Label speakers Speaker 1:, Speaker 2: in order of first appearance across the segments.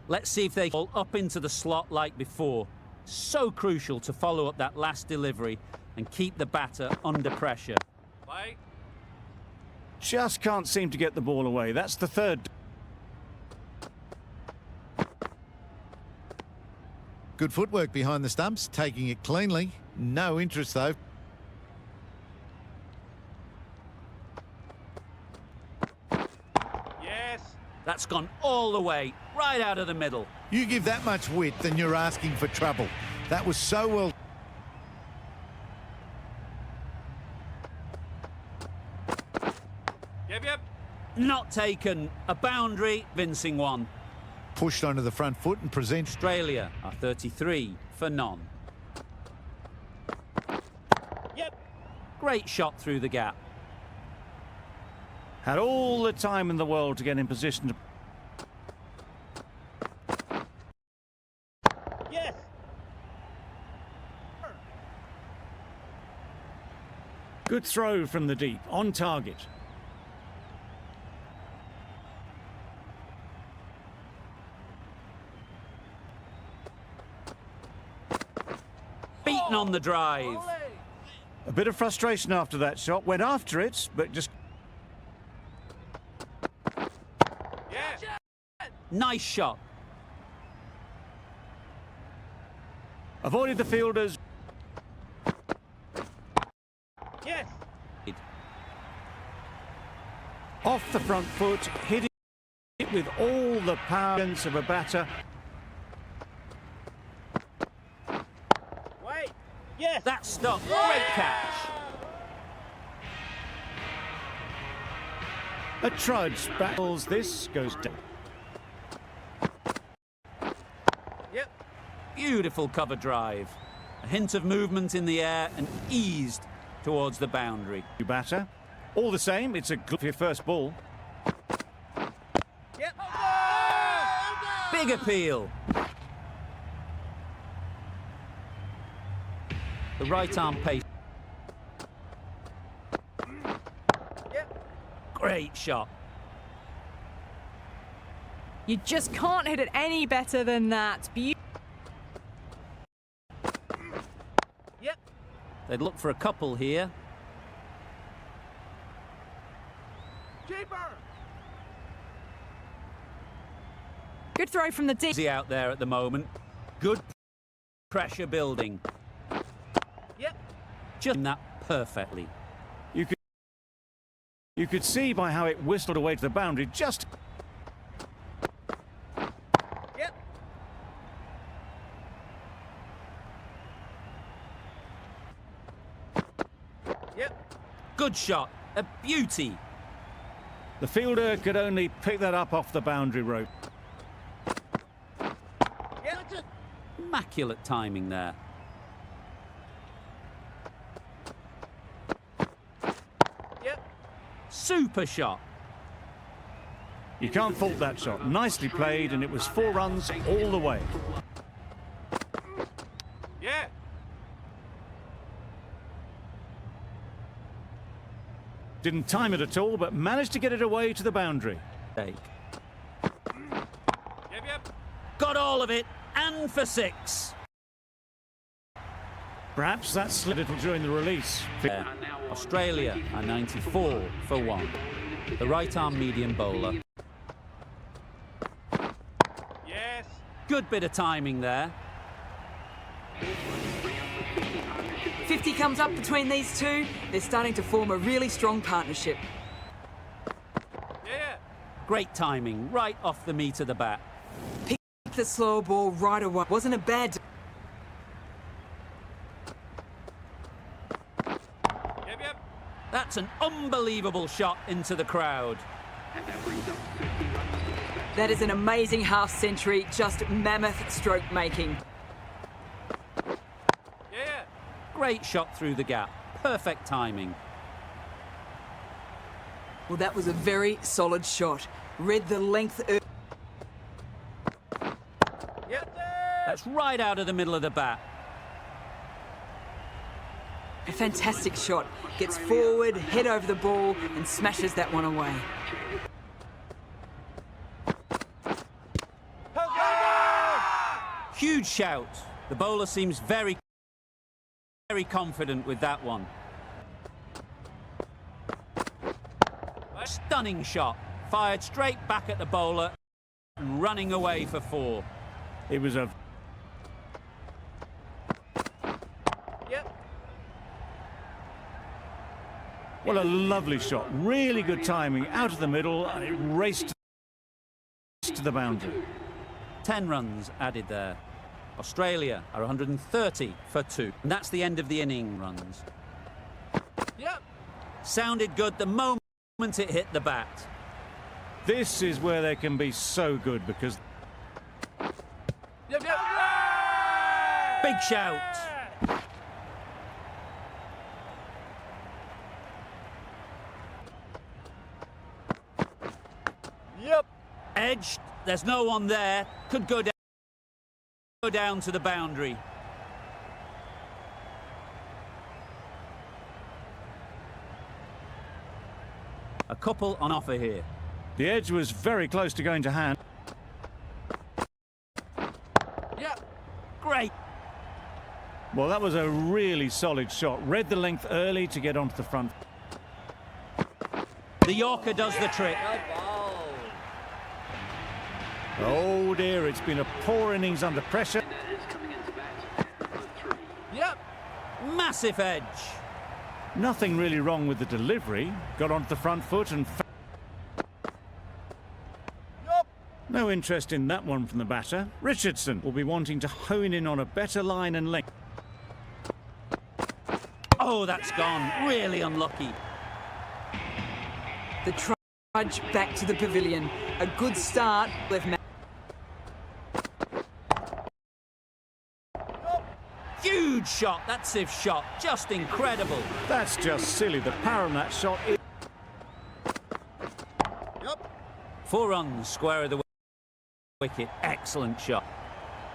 Speaker 1: Let's see if they fall up into the slot like before. So crucial to follow up that last delivery and keep the batter under pressure.
Speaker 2: Play.
Speaker 3: Just can't seem to get the ball away. That's the third.
Speaker 4: Good footwork behind the stumps, taking it cleanly. No interest, though.
Speaker 2: Yes.
Speaker 1: That's gone all the way, right out of the middle.
Speaker 4: You give that much width and you're asking for trouble. That was so well.
Speaker 2: Yep.
Speaker 1: Not taken. A boundary, convincing one.
Speaker 4: Pushed onto the front foot and presents.
Speaker 1: Australia are 33 for none.
Speaker 2: Yep.
Speaker 1: Great shot through the gap.
Speaker 3: Had all the time in the world to get in position to...
Speaker 2: Yes.
Speaker 3: Good throw from the deep, on target.
Speaker 1: Beaten on the drive.
Speaker 3: A bit of frustration after that shot. Went after it, but just...
Speaker 2: Yeah.
Speaker 1: Nice shot.
Speaker 3: Avoided the fielders.
Speaker 2: Yes.
Speaker 3: Off the front foot, hit it with all the power of a batter.
Speaker 2: Wait. Yes.
Speaker 1: That stop. Great catch.
Speaker 3: A trudge battles. This goes down.
Speaker 2: Yep.
Speaker 1: Beautiful cover drive. A hint of movement in the air and eased towards the boundary.
Speaker 3: Batter. All the same, it's a good for your first ball.
Speaker 2: Yep.
Speaker 1: Big appeal. The right arm pace.
Speaker 2: Yep.
Speaker 1: Great shot.
Speaker 5: You just can't hit it any better than that.
Speaker 2: Yep.
Speaker 1: They'd look for a couple here.
Speaker 2: Keeper.
Speaker 5: Good throw from the deep.
Speaker 1: Easy out there at the moment. Good pressure building.
Speaker 2: Yep.
Speaker 1: Just that perfectly.
Speaker 3: You could see by how it whistled away to the boundary, just...
Speaker 2: Yep. Yep.
Speaker 1: Good shot. A beauty.
Speaker 3: The fielder could only pick that up off the boundary rope.
Speaker 2: Yep.
Speaker 1: Immaculate timing there.
Speaker 2: Yep.
Speaker 1: Super shot.
Speaker 3: You can't fault that shot. Nicely played, and it was 4 runs all the way.
Speaker 2: Yeah.
Speaker 3: Didn't time it at all, but managed to get it away to the boundary.
Speaker 1: Take.
Speaker 2: Yep.
Speaker 1: Got all of it, and for 6.
Speaker 3: Perhaps that slid a little during the release.
Speaker 1: Australia are 94 for 1. The right arm medium bowler.
Speaker 2: Yes.
Speaker 1: Good bit of timing there.
Speaker 6: 50 comes up between these two. They're starting to form a really strong partnership.
Speaker 2: Yeah.
Speaker 1: Great timing, right off the meat of the bat.
Speaker 6: Pick the slow ball right away. Wasn't a bad...
Speaker 2: Yep.
Speaker 1: That's an unbelievable shot into the crowd.
Speaker 6: That is an amazing half-century, just mammoth stroke making.
Speaker 2: Yeah.
Speaker 1: Great shot through the gap. Perfect timing.
Speaker 6: Well, that was a very solid shot. Read the length...
Speaker 2: Yep.
Speaker 1: That's right out of the middle of the bat.
Speaker 6: A fantastic shot. Gets forward, head over the ball, and smashes that one away.
Speaker 1: Good shout. The bowler seems very confident with that one. Stunning shot. Fired straight back at the bowler and running away for 4.
Speaker 3: It was a...
Speaker 2: Yep.
Speaker 3: What a lovely shot. Really good timing. Out of the middle, and it raced to the boundary.
Speaker 1: 10 runs added there. Australia are 130 for 2. And that's the end of the inning runs.
Speaker 2: Yep.
Speaker 1: Sounded good the moment it hit the bat.
Speaker 3: This is where they can be so good because...
Speaker 2: Yep. Yep.
Speaker 1: Big shout.
Speaker 2: Yep.
Speaker 1: Edged. There's no one there. Could go down to the boundary. A couple on offer here.
Speaker 3: the edge was very close to going to hand.
Speaker 2: Yep.
Speaker 1: Great.
Speaker 3: Well, that was a really solid shot. Read the length early to get onto the front.
Speaker 1: The Yorker does the trick.
Speaker 3: Oh dear, it's been a poor innings under pressure.
Speaker 2: Yep.
Speaker 1: Massive edge.
Speaker 3: Nothing really wrong with the delivery. Got onto the front foot and...
Speaker 2: Yep.
Speaker 3: No interest in that one from the batter. Richardson will be wanting to hone in on a better line and length.
Speaker 1: Oh, that's gone. Really unlucky.
Speaker 6: The trudge back to the pavilion. A good start. Left
Speaker 1: Huge shot. That Civ shot. Just incredible.
Speaker 3: That's just silly. The power on that shot is...
Speaker 2: Yep.
Speaker 1: 4 runs, square of the wicket. Excellent shot.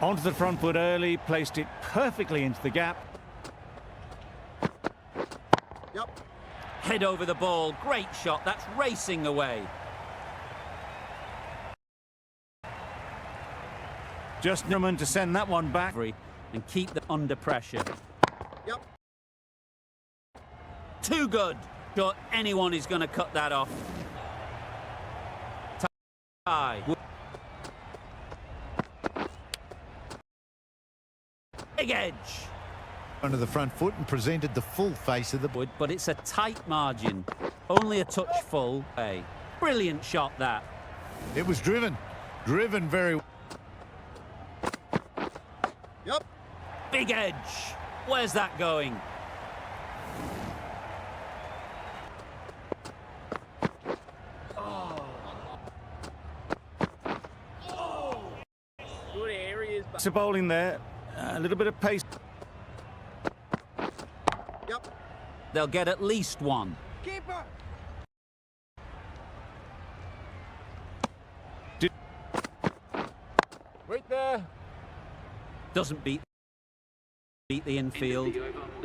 Speaker 3: Onto the front foot early, placed it perfectly into the gap.
Speaker 2: Yep.
Speaker 1: Head over the ball. Great shot. That's racing away.
Speaker 3: Just Newman to send that one back.
Speaker 1: And keep them under pressure.
Speaker 2: Yep.
Speaker 1: Too good. Sure, anyone is going to cut that off. Tie. Big edge.
Speaker 4: Under the front foot and presented the full face of the...
Speaker 1: Wood, but it's a tight margin. Only a touch full. Hey, brilliant shot that.
Speaker 4: It was driven very well.
Speaker 2: Yep.
Speaker 1: Big edge. Where's that going?
Speaker 2: Good areas.
Speaker 3: To bowling there, a little bit of pace.
Speaker 2: Yep.
Speaker 1: They'll get at least one.
Speaker 2: Keeper.
Speaker 3: Did-
Speaker 2: Right there.
Speaker 1: Doesn't beat the infield.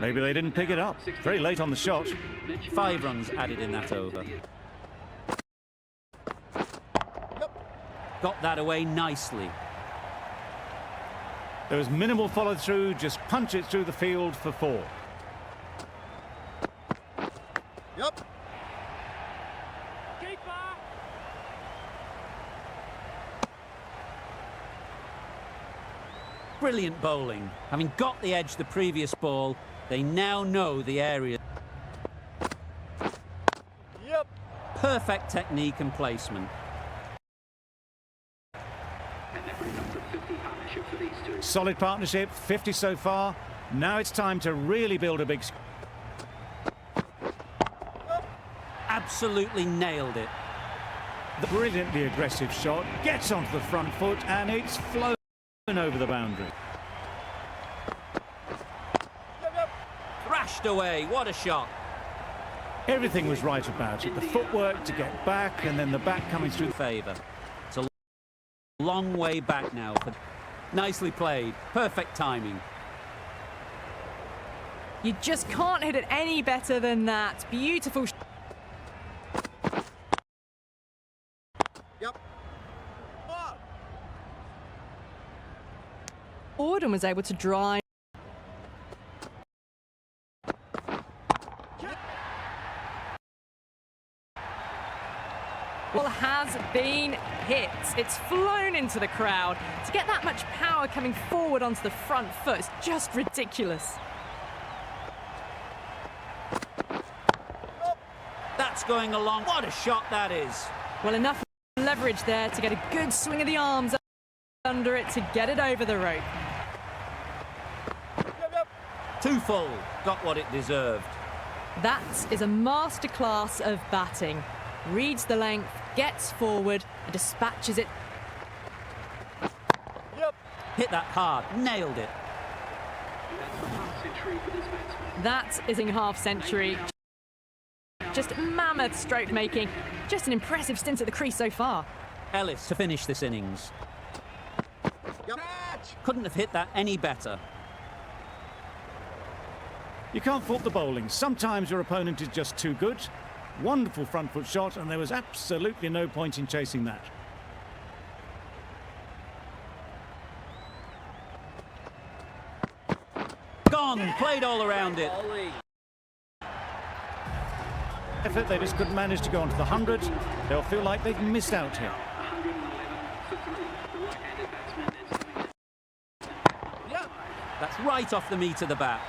Speaker 3: Maybe they didn't pick it up. Very late on the shot.
Speaker 1: 5 runs added in that over.
Speaker 2: Yep.
Speaker 1: Got that away nicely.
Speaker 3: There was minimal follow-through, just punch it through the field for 4.
Speaker 2: Yep. Keeper.
Speaker 1: Brilliant bowling. Having got the edge the previous ball, they now know the area.
Speaker 2: Yep.
Speaker 1: Perfect technique and placement.
Speaker 3: Solid partnership, 50 so far. Now it's time to really build a big...
Speaker 1: Absolutely nailed it.
Speaker 3: The brilliantly aggressive shot gets onto the front foot and it's flown over the boundary.
Speaker 2: Yep. Yep.
Speaker 1: Thrashed away. What a shot.
Speaker 3: Everything was right about it. The footwork to get back and then the back coming through.
Speaker 1: Favour. It's a long way back now. Nicely played. Perfect timing.
Speaker 5: You just can't hit it any better than that. Beautiful.
Speaker 2: Yep.
Speaker 5: forward and was able to drive. Ball has been hit. It's flown into the crowd. To get that much power coming forward onto the front foot is just ridiculous.
Speaker 1: That's going along. What a shot that is.
Speaker 5: Well, enough leverage there to get a good swing of the arms under it to get it over the rope.
Speaker 1: Too full. Got what it deserved.
Speaker 5: That is a masterclass of batting. Reads the length, gets forward, and dispatches it.
Speaker 2: Yep.
Speaker 1: Hit that hard. Nailed it.
Speaker 5: That is in half century. Just mammoth stroke making. Just an impressive stint at the crease so far.
Speaker 1: Ellis to finish this innings.
Speaker 2: Yep.
Speaker 1: Couldn't have hit that any better.
Speaker 3: You can't fault the bowling. Sometimes your opponent is just too good. Wonderful front foot shot, and there was absolutely no point in chasing that.
Speaker 1: Gone. Played all around it.
Speaker 3: Effort, they just couldn't manage to go onto the 100. They'll feel like they've missed out here.
Speaker 1: That's right off the meat of the bat.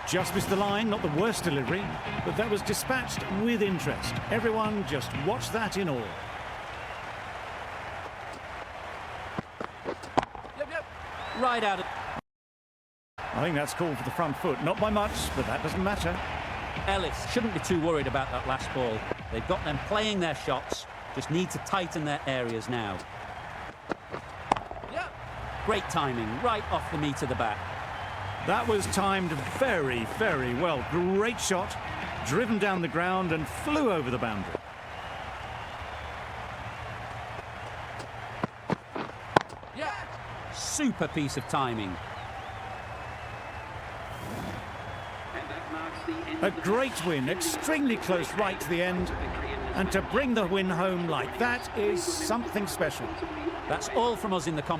Speaker 3: Just missed the line, not the worst delivery, but that was dispatched with interest. Everyone just watched that in awe.
Speaker 1: Right out of...
Speaker 3: I think that's called for the front foot. Not by much, but that doesn't matter.
Speaker 1: Ellis shouldn't be too worried about that last ball. They've got them playing their shots. Just need to tighten their areas now. Great timing, right off the meat of the bat.
Speaker 3: That was timed very, very well. Great shot, driven down the ground and flew over the boundary.
Speaker 1: Super piece of timing.
Speaker 3: A great win, extremely close right to the end. And to bring the win home like that is something special.
Speaker 1: That's all from us in the competition.